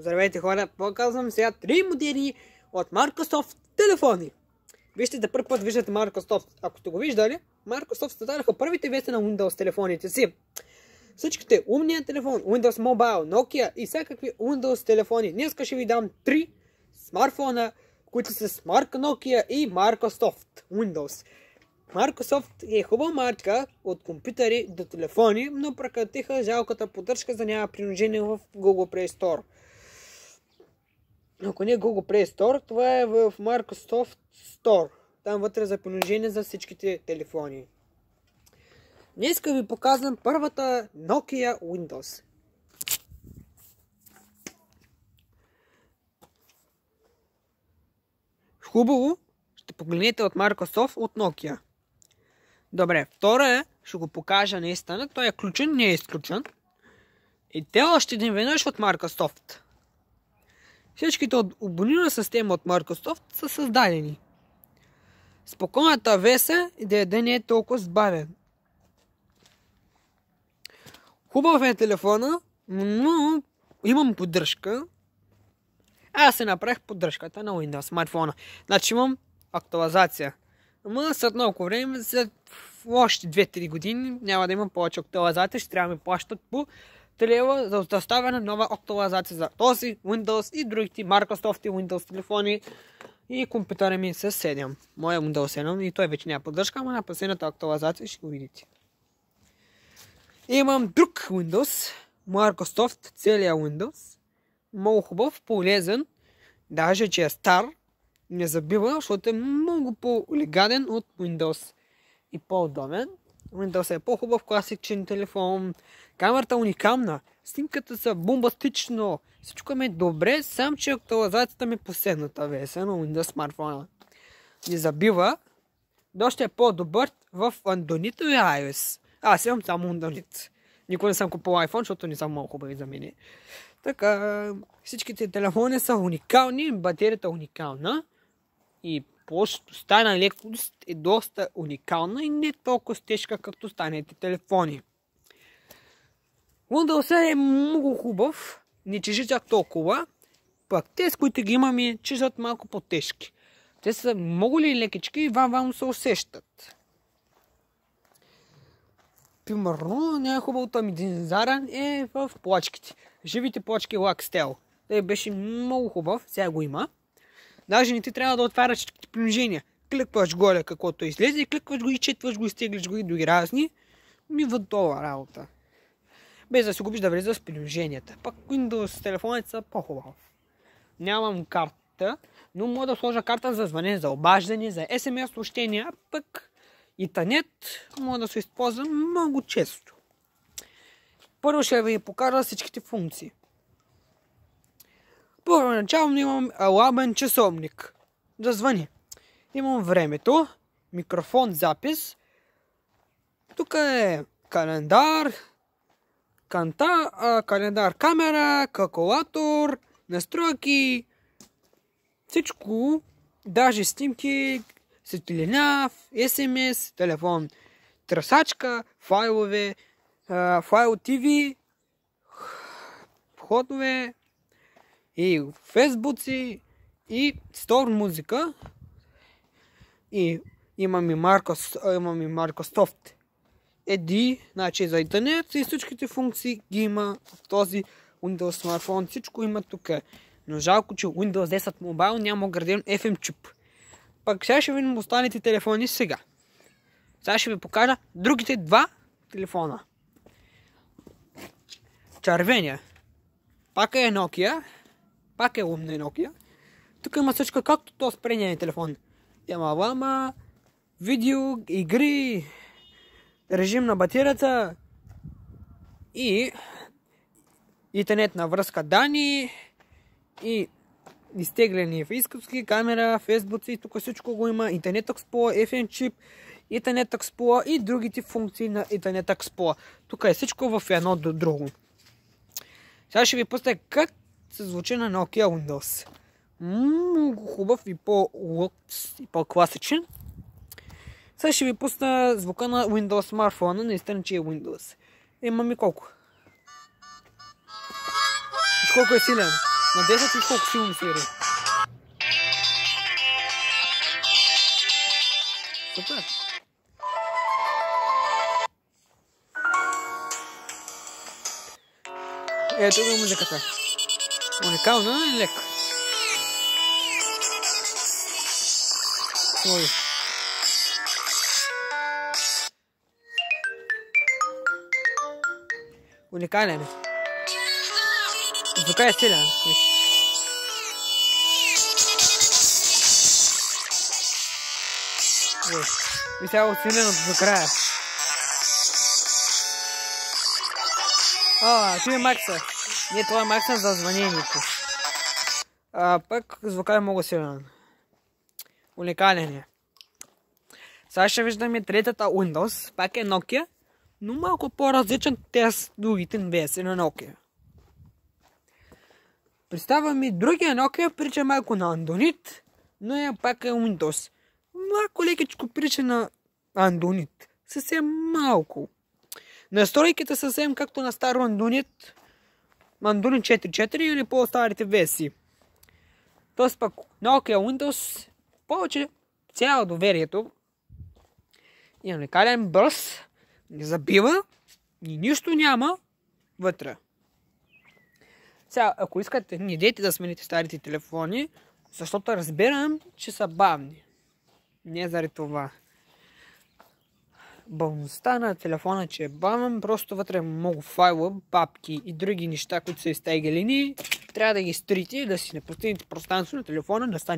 Здравейте хора, показвам сега 3 модели от Microsoft телефони. Вижте, за първи път виждате Microsoft. Ако сте го виждали, Microsoft създадаха първите версии на Windows телефоните си. Всичките умния телефон, Windows Mobile, Nokia и всякакви Windows телефони. Днес ще ви дам 3 смартфона, които са с марка Nokia и Microsoft Windows. Microsoft е хубава марка от компютъри до телефони, но прекратиха жалката поддръжка за няма приложение в Google Play Store. Ако не е Google Play Store, това е в Microsoft Store. Там вътре за приложение за всичките телефони. Днес ви показвам първата Nokia Windows. Хубаво, ще погледнете от Microsoft, от Nokia. Добре, втора е, ще го покажа наистина, той е включен, не е изключен. И те още един веднъж от Microsoft. Всичките от абонирана система от Microsoft са създадени. Спокойната веса и да не е толкова сбавен. Хубав е телефона, но имам поддръжка. Аз се направих поддръжката на Windows смартфона. Значи имам актуализация. Ама след много време, след още 2-3 години, няма да имам повече актуализация. Ще трябва да ми плащат по 3 лева за доставяне на нова актуализация за този Windows и другите Microsoft и Windows телефони и компютъра ми с 7. Моя Windows 7 и той вече няма поддръжка, ама на последната актуализация ще го видите. Имам друг Windows, Microsoft, целият Windows. Много хубав, полезен, даже че е стар, не забива, защото е много по-легаден от Windows и по-удобен. Windows е по-хубав класичен телефон, камерата уникална, снимката са бомбастично, всичко ми е добре, сам че актуализацията ми е последната версия на Windows смартфона. Не забива, доста е по-добър в Android и iOS. Аз имам само Android. Никога не съм купил iPhone, защото не са много хубави за мен. Така, всичките телефони са уникални, батерията е уникална и площността на лекост е доста уникална и не толкова тежка, както станете телефони. Windows е много хубав, не чежи чак толкова, пък те, с които ги имаме, чежат малко по-тежки. Те са много ли лекички и вам се усещат. Примерно, най-хубавото ми дизайн е в плачките. Живите плачки Lextel. Той беше много хубав, сега го има. Даже не ти трябва да отваряш всичките приложения. Кликваш горе каквото излезе и кликваш го и четваш го, изтеглиш го и други разни. Ми въдова работа. Без да се губиш да влезеш в приложенията. Пак Windows телефоните са по-хубав. Нямам карта, но мога да сложа карта за звъне, за обаждане, за SMS съобщения, пък интернет мога да се използва много често. Първо ще ви покажа всичките функции. Първоначално имам алармен часовник да звъни. Имам времето, микрофон, запис. Тук е календар, календар, камера, калкулатор, настройки, всичко, даже снимки, светлина, SMS, телефон, търсачка, файлове, файл TV, входове и фейсбуци и стор музика. И имаме Microsoft Edge, значи за интернет и всичките функции ги има в този Windows смартфон. Всичко има тук. Но жалко, че Windows 10 Mobile няма граден FM чип. Пак сега ще видим останалите телефони сега. Сега ще ви покажа другите два телефона. Червения. Пак е Nokia. Пак е умна Nokia. Тук има всичко както то с предния телефон. Има лама, видео, игри, режим на батерията и интернетна връзка данни и изтегляни фейсбуци, камера, фейсбуци, тук всичко го има, Internet Explorer, FM чип, Internet Explorer и другите функции на Internet Explorer. Тук е всичко в едно до друго. Сега ще ви пусна как се звучи на Nokia Windows. Много хубав и по-лукс и по-класичен. Сега ще ви пусна звука на Windows смартфона, наистина че е Windows. Имаме колко? Колко е силен? На 10 и колко силно свири. Супер. Ето го музиката. Уникална и лека. Ой. Уникален е. Звука е силен. И сега усилено до края. Това е Макса. Не, това е Макса за звънението. Пък звука е много силен. Уникален е. Сега ще виждаме третата Windows. Пак е Nokia, но малко по-различен с другите версии на Nokia. Представя ми другия Nokia, прилича малко на Android, но пак е Windows. Малко лекичко прилича на Android. Съвсем малко. Настройките съвсем както на старо Android 4.4 или по-старите версии. Тоест пък Nokia Windows повече цяло доверието. И уникален, бърз, не забива и нищо няма вътре. Сега, ако искате, не дейте да смените старите телефони, защото разбирам, че са бавни. Не заради това. Бавността на телефона, че е бавен, просто вътре много файлове, папки и други неща, които са изтеглени, трябва да ги стрите, да си не постигнете пространство на телефона, да стане